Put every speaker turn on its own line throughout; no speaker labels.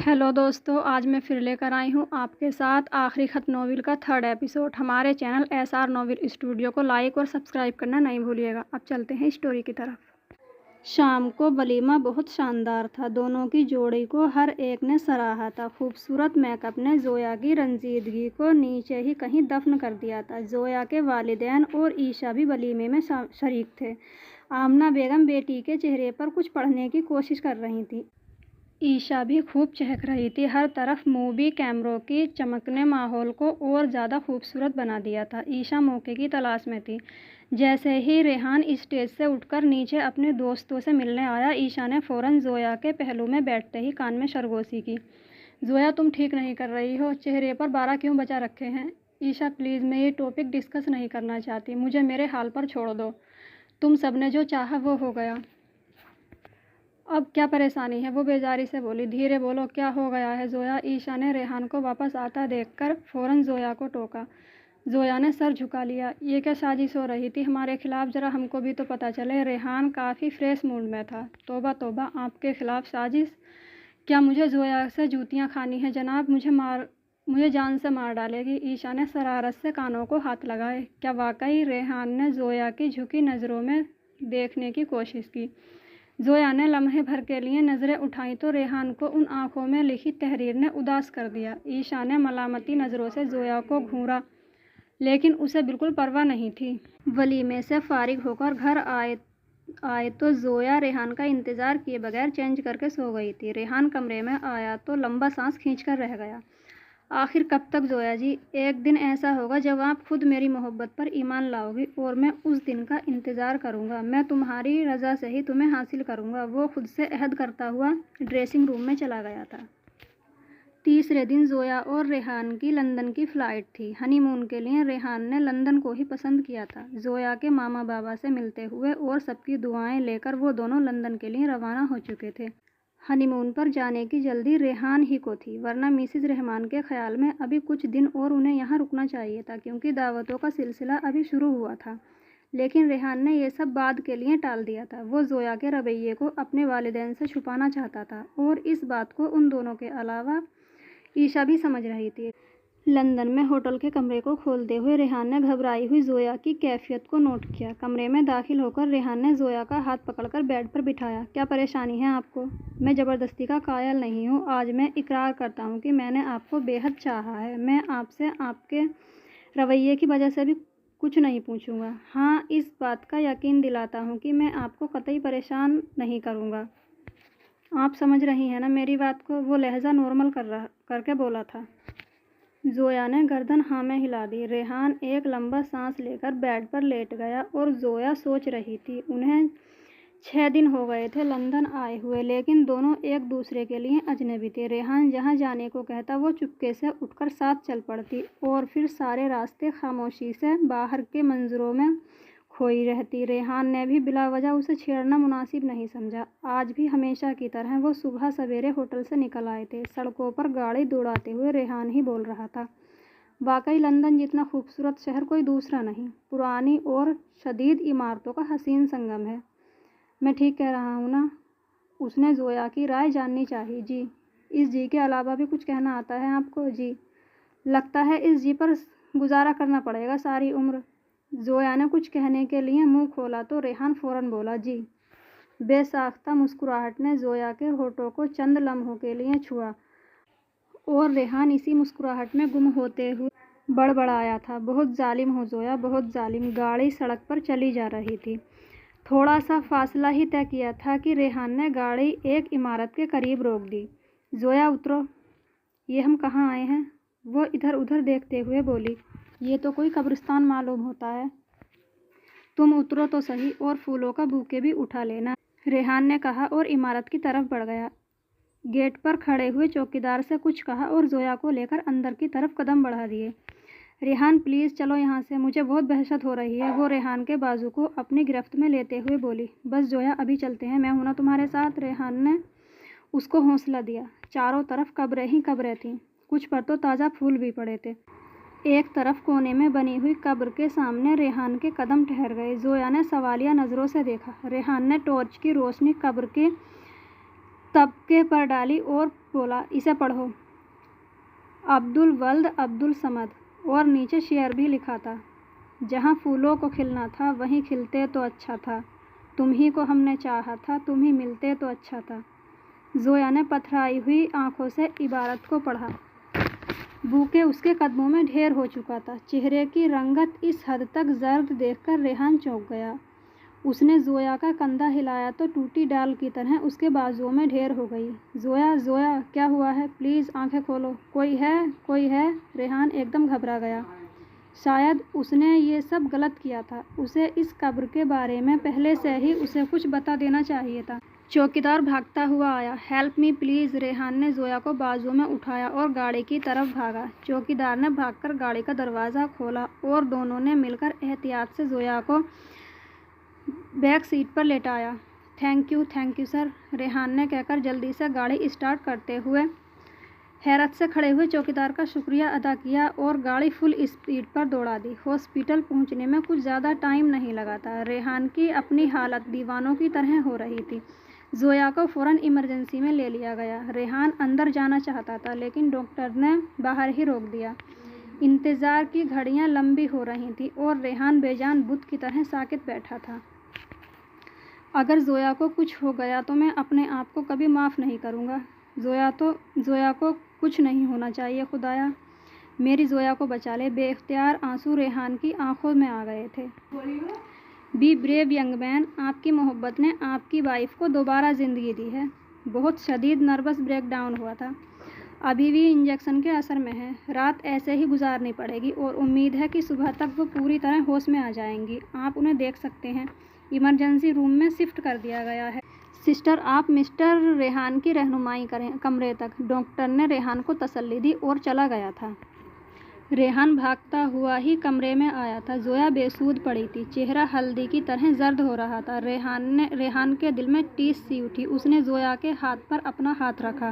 Hello दोस्तों, आज मैं फिर लेकर आई हूँ आपके साथ आखिरी खत नॉवेल का 3rd एपिसोड। हमारे चैनल SR नॉवेल स्टूडियो को लाइक और सब्सक्राइब करना नहीं भूलिएगा। अब चलते हैं स्टोरी की तरफ। शाम को वलीमा बहुत शानदार था। दोनों की जोड़ी को हर एक ने सराहा था। खूबसूरत मेकअप ने जोया की रंजीदगी को नीचे ही कहीं दफन कर दिया था। जोया के वालिदैन और ईशा भी वलीमे में शरीक थे। आमना बेगम बेटी के चेहरे पर कुछ पढ़ने की कोशिश कर रही थी। ईशा भी खूब चहक रही थी। हर तरफ मूवी कैमरों की चमक ने माहौल को और ज़्यादा खूबसूरत बना दिया था। ईशा मौके की तलाश में थी। जैसे ही रेहान स्टेज से उठकर नीचे अपने दोस्तों से मिलने आया, ईशा ने फ़ौरन जोया के पहलू में बैठते ही कान में सरगोशी की। जोया, तुम ठीक नहीं कर रही हो। चेहरे पर 12 क्यों बचा रखे हैं? ईशा प्लीज़, मैं ये टॉपिक डिस्कस नहीं करना चाहती। मुझे मेरे हाल पर छोड़ दो। तुम सब ने जो चाहा वो हो गया। अब क्या परेशानी है? वो बेजारी से बोली। धीरे बोलो, क्या हो गया है जोया? ईशा ने रेहान को वापस आता देखकर फ़ौरन जोया को टोका। जोया ने सर झुका लिया। ये क्या साजिश हो रही थी हमारे खिलाफ? ज़रा हमको भी तो पता चले। रेहान काफ़ी फ्रेश मूड में था। तौबा तौबा, आपके खिलाफ साजिश? क्या मुझे जोया से जूतियाँ खानी है जनाब? मुझे जान से मार डालेगी। ईशा ने शरारत से कानों को हाथ लगाए। क्या वाकई? रेहान ने जोया की झुकी नज़रों में देखने की कोशिश की। जोया ने लम्हे भर के लिए नज़रें उठाईं तो रेहान को उन आंखों में लिखी तहरीर ने उदास कर दिया। ईशा ने मलामती नज़रों से जोया को घूरा, लेकिन उसे बिल्कुल परवाह नहीं थी। वलीमे से फारिग होकर घर आए तो जोया रेहान का इंतज़ार किए बगैर चेंज करके सो गई थी। रेहान कमरे में आया तो लंबा सांस खींचकर रह गया। आखिर कब तक जोया जी? एक दिन ऐसा होगा जब आप खुद मेरी मोहब्बत पर ईमान लाओगी और मैं उस दिन का इंतज़ार करूंगा। मैं तुम्हारी रज़ा से ही तुम्हें हासिल करूंगा। वो खुद से अहद करता हुआ ड्रेसिंग रूम में चला गया था। तीसरे दिन जोया और रेहान की लंदन की फ़्लाइट थी। हनीमून के लिए रेहान ने लंदन को ही पसंद किया था। जोया के मामा बाबा से मिलते हुए और सबकी दुआएं लेकर वो दोनों लंदन के लिए रवाना हो चुके थे। हनीमून पर जाने की जल्दी रेहान ही को थी, वरना मिसिज रहमान के ख्याल में अभी कुछ दिन और उन्हें यहाँ रुकना चाहिए था, क्योंकि दावतों का सिलसिला अभी शुरू हुआ था। लेकिन रेहान ने यह सब बाद के लिए टाल दिया था। वो जोया के रवैये को अपने वालिदैन से छुपाना चाहता था और इस बात को उन दोनों के अलावा ईशा भी समझ रही थी। लंदन में होटल के कमरे को खोलते हुए रेहान ने घबराई हुई जोया की कैफियत को नोट किया। कमरे में दाखिल होकर रेहान ने जोया का हाथ पकड़कर बेड पर बिठाया। क्या परेशानी है आपको? मैं ज़बरदस्ती का कायल नहीं हूँ। आज मैं इकरार करता हूँ कि मैंने आपको बेहद चाहा है। मैं आपसे आपके रवैये की वजह से भी कुछ नहीं पूछूंगा। हाँ, इस बात का यकीन दिलाता हूँ कि मैं आपको कतई परेशान नहीं करूँगा। आप समझ रही हैं ना मेरी बात को? वो लहजा नॉर्मल करके बोला था। जोया ने गर्दन हाँ में हिला दी। रेहान एक लंबा सांस लेकर बेड पर लेट गया और जोया सोच रही थी। उन्हें 6 दिन हो गए थे लंदन आए हुए, लेकिन दोनों एक दूसरे के लिए अजनबी थे। रेहान जहाँ जाने को कहता वो चुपके से उठकर साथ चल पड़ती और फिर सारे रास्ते खामोशी से बाहर के मंजरों में खोई रहती। रेहान ने भी बिला वजह उसे छेड़ना मुनासिब नहीं समझा। आज भी हमेशा की तरह वो सुबह सवेरे होटल से निकल आए थे। सड़कों पर गाड़ी दौड़ाते हुए रेहान ही बोल रहा था, वाकई लंदन जितना खूबसूरत शहर कोई दूसरा नहीं। पुरानी और शदीद इमारतों का हसीन संगम है। मैं ठीक कह रहा हूँ ना? उसने जोया की राय जाननी चाहिए। जी। इस जी के अलावा भी कुछ कहना आता है आपको? जी। लगता है इस जी पर गुजारा करना पड़ेगा सारी उम्र। जोया ने कुछ कहने के लिए मुंह खोला तो रेहान फ़ौरन बोला, जी। बेसाख्ता मुस्कुराहट ने जोया के होठों को चंद लम्हों के लिए छुआ और रेहान इसी मुस्कुराहट में गुम होते हुए बड़बड़ाया था, बहुत जालिम हो जोया, बहुत जालिम। गाड़ी सड़क पर चली जा रही थी। थोड़ा सा फासला ही तय किया था कि रेहान ने गाड़ी एक इमारत के करीब रोक दी। जोया, उतरो। ये हम कहाँ आए हैं? वो इधर उधर देखते हुए बोली। ये तो कोई कब्रिस्तान मालूम होता है। तुम उतरो तो सही और फूलों का बुके भी उठा लेना, रेहान ने कहा और इमारत की तरफ बढ़ गया। गेट पर खड़े हुए चौकीदार से कुछ कहा और जोया को लेकर अंदर की तरफ कदम बढ़ा दिए। रेहान, प्लीज़ चलो यहाँ से, मुझे बहुत वहशत हो रही है। वो रेहान के बाजू को अपनी गिरफ्त में लेते हुए बोली। बस जोया, अभी चलते हैं, मैं हूं ना तुम्हारे साथ। रेहान ने उसको हौसला दिया। चारों तरफ कब्रें ही कब्रें थीं, कुछ पर तो ताज़ा फूल भी पड़े थे। एक तरफ कोने में बनी हुई कब्र के सामने रेहान के कदम ठहर गए। जोया ने सवालिया नज़रों से देखा। रेहान ने टॉर्च की रोशनी कब्र के तबके पर डाली और बोला, इसे पढ़ो। अब्दुल वल्द अब्दुल समद। और नीचे शेर भी लिखा था, जहाँ फूलों को खिलना था वहीं खिलते तो अच्छा था, तुम ही को हमने चाहा था, तुम ही मिलते तो अच्छा था। जोया ने पथराई हुई आंखों से इबारत को पढ़ा। बूके उसके कदमों में ढेर हो चुका था। चेहरे की रंगत इस हद तक जर्द देखकर रेहान चौंक गया। उसने जोया का कंधा हिलाया तो टूटी डाल की तरह उसके बाजुओं में ढेर हो गई। जोया, जोया, क्या हुआ है? प्लीज़ आंखें खोलो, कोई है, कोई है? रेहान एकदम घबरा गया। शायद उसने ये सब गलत किया था। उसे इस कब्र के बारे में पहले से ही उसे कुछ बता देना चाहिए था। चौकीदार भागता हुआ आया। Help me please. रेहान ने जोया को बाजुओं में उठाया और गाड़ी की तरफ भागा। चौकीदार ने भागकर गाड़ी का दरवाज़ा खोला और दोनों ने मिलकर एहतियात से जोया को बैक सीट पर लेटाया। थैंक यू सर, रेहान ने कहकर जल्दी से गाड़ी स्टार्ट करते हुए हैरत से खड़े हुए चौकीदार का शुक्रिया अदा किया और गाड़ी फुल स्पीड पर दौड़ा दी। हॉस्पिटल पहुंचने में कुछ ज़्यादा टाइम नहीं लगा था। रेहान की अपनी हालत दीवानों की तरह हो रही थी। जोया को फ़ौरन इमरजेंसी में ले लिया गया। रेहान अंदर जाना चाहता था लेकिन डॉक्टर ने बाहर ही रोक दिया। इंतज़ार की घड़ियां लंबी हो रही थीं और रेहान बेजान बुत की तरह साकित बैठा था। अगर जोया को कुछ हो गया तो मैं अपने आप को कभी माफ़ नहीं करूँगा। जोया को कुछ नहीं होना चाहिए खुदाया, मेरी जोया को बचा ले। बेख्तियार आंसू रेहान की आंखों में आ गए थे। बी ब्रेव यंग मैन, आपकी मोहब्बत ने आपकी वाइफ को दोबारा ज़िंदगी दी है। बहुत शदीद नर्वस ब्रेकडाउन हुआ था, अभी भी इंजेक्शन के असर में है। रात ऐसे ही गुजारनी पड़ेगी और उम्मीद है कि सुबह तक वो पूरी तरह होश में आ जाएंगी। आप उन्हें देख सकते हैं। इमरजेंसी रूम में शिफ्ट कर दिया गया है। सिस्टर, आप मिस्टर रेहान की रहनुमाई करें कमरे तक। डॉक्टर ने रेहान को तसल्ली दी और चला गया था। रेहान भागता हुआ ही कमरे में आया था। जोया बेसूध पड़ी थी, चेहरा हल्दी की तरह जर्द हो रहा था। रेहान के दिल में टीस सी उठी। उसने जोया के हाथ पर अपना हाथ रखा।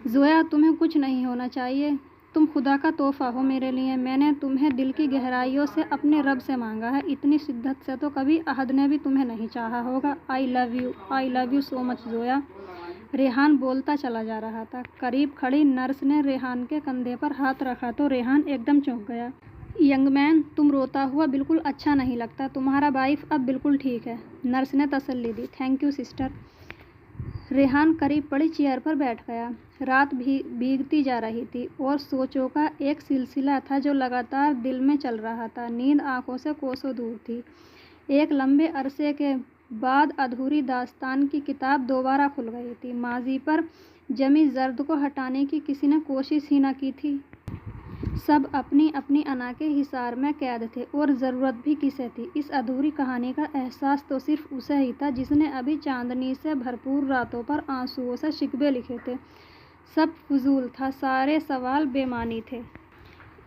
जोया, तुम्हें कुछ नहीं होना चाहिए, तुम खुदा का तोहफा हो मेरे लिए। मैंने तुम्हें दिल की गहराइयों से अपने रब से मांगा है। इतनी शिद्दत से तो कभी अहद ने भी तुम्हें नहीं चाहा होगा। I love you so much Zoya. Rehan बोलता चला जा रहा था। करीब खड़ी नर्स ने रेहान के कंधे पर हाथ रखा तो रेहान एकदम चौंक गया। यंग मैन, तुम रोता हुआ बिल्कुल अच्छा नहीं लगता। तुम्हारा वाइफ अब बिल्कुल ठीक है, नर्स ने तसल्ली दी। Thank you sister. रेहान करीब पड़ी चेयर पर बैठ गया। रात भीगती जा रही थी और सोचों का एक सिलसिला था जो लगातार दिल में चल रहा था। नींद आंखों से कोसों दूर थी। एक लंबे अरसे के बाद अधूरी दास्तान की किताब दोबारा खुल गई थी। माजी पर जमी जर्द को हटाने की किसी ने कोशिश ही न की थी। सब अपनी अपनी अना के हिसार में कैद थे और ज़रूरत भी किसे थी। इस अधूरी कहानी का एहसास तो सिर्फ उसे ही था जिसने अभी चांदनी से भरपूर रातों पर आंसुओं से शिकवे लिखे थे। सब फजूल था, सारे सवाल बेमानी थे।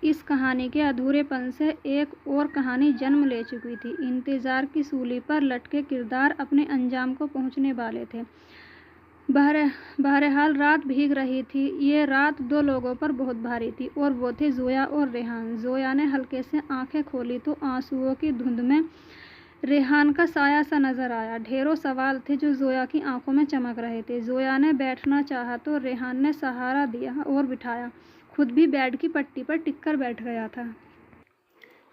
इस कहानी के अधूरेपन से एक और कहानी जन्म ले चुकी थी। इंतज़ार की सूली पर लटके किरदार अपने अंजाम को पहुंचने वाले थे। बहरहाल रात भीग रही थी। ये रात दो लोगों पर बहुत भारी थी और वो थे जोया और रेहान। जोया ने हल्के से आंखें खोली तो आंसुओं की धुंध में रेहान का साया सा नजर आया। ढेरों सवाल थे जो जोया की आंखों में चमक रहे थे। जोया ने बैठना चाहा तो रेहान ने सहारा दिया और बिठाया। खुद भी बेड की पट्टी पर टिककर बैठ गया था।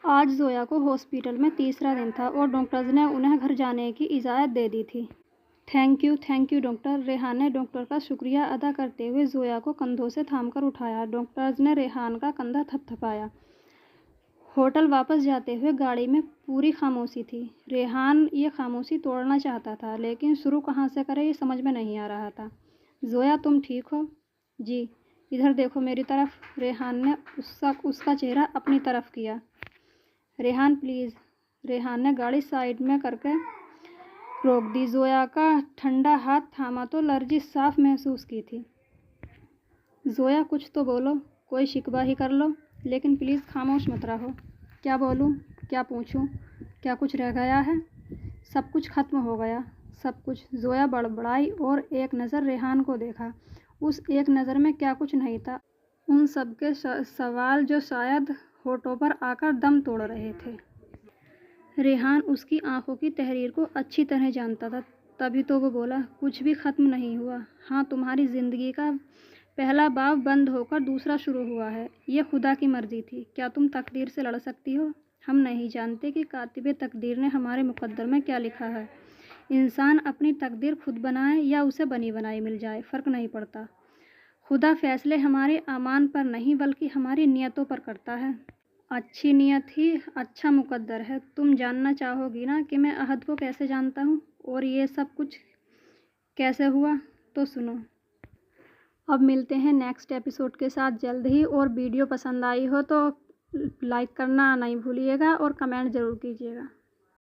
आज जोया को हॉस्पिटल में तीसरा दिन था और डॉक्टर्स ने उन्हें घर जाने की इजाज़त दे दी थी। Thank you doctor. रेहान ने डॉक्टर का शुक्रिया अदा करते हुए जोया को कंधों से थामकर उठाया। डॉक्टर्स ने रेहान का कंधा थपथपाया। होटल वापस जाते हुए गाड़ी में पूरी खामोशी थी। रेहान ये खामोशी तोड़ना चाहता था लेकिन शुरू कहाँ से करे ये समझ में नहीं आ रहा था। जोया, तुम ठीक हो? जी। इधर देखो मेरी तरफ। रेहान ने उसका चेहरा अपनी तरफ किया। रेहान प्लीज़। रेहान ने गाड़ी साइड में करके रोक दी। जोया का ठंडा हाथ थामा तो लर्जिश साफ महसूस की थी। जोया, कुछ तो बोलो, कोई शिकवा ही कर लो, लेकिन प्लीज़ खामोश मत रहो। क्या बोलूँ, क्या पूछूँ, क्या कुछ रह गया है? सब कुछ खत्म हो गया, सब कुछ। जोया बड़बड़ाई और एक नज़र रेहान को देखा। उस एक नज़र में क्या कुछ नहीं था, उन सब के सवाल जो शायद होठों पर आकर दम तोड़ रहे थे। रेहान उसकी आंखों की तहरीर को अच्छी तरह जानता था। तभी तो वो बोला, कुछ भी ख़त्म नहीं हुआ। हाँ, तुम्हारी ज़िंदगी का पहला बाब बंद होकर दूसरा शुरू हुआ है। ये खुदा की मर्ज़ी थी। क्या तुम तकदीर से लड़ सकती हो? हम नहीं जानते कि कातिबे तकदीर ने हमारे मुक़द्दर में क्या लिखा है। इंसान अपनी तकदीर खुद बनाए या उसे बनी बनाई मिल जाए, फ़र्क नहीं पड़ता। खुदा फ़ैसले हमारे अमान पर नहीं बल्कि हमारी नीयतों पर करता है। अच्छी नीयत ही अच्छा मुक़द्दर है। तुम जानना चाहोगी ना कि मैं अहद को कैसे जानता हूँ और ये सब कुछ कैसे हुआ? तो सुनो। अब मिलते हैं नेक्स्ट एपिसोड के साथ जल्द ही। और वीडियो पसंद आई हो तो लाइक करना नहीं भूलिएगा और कमेंट ज़रूर कीजिएगा।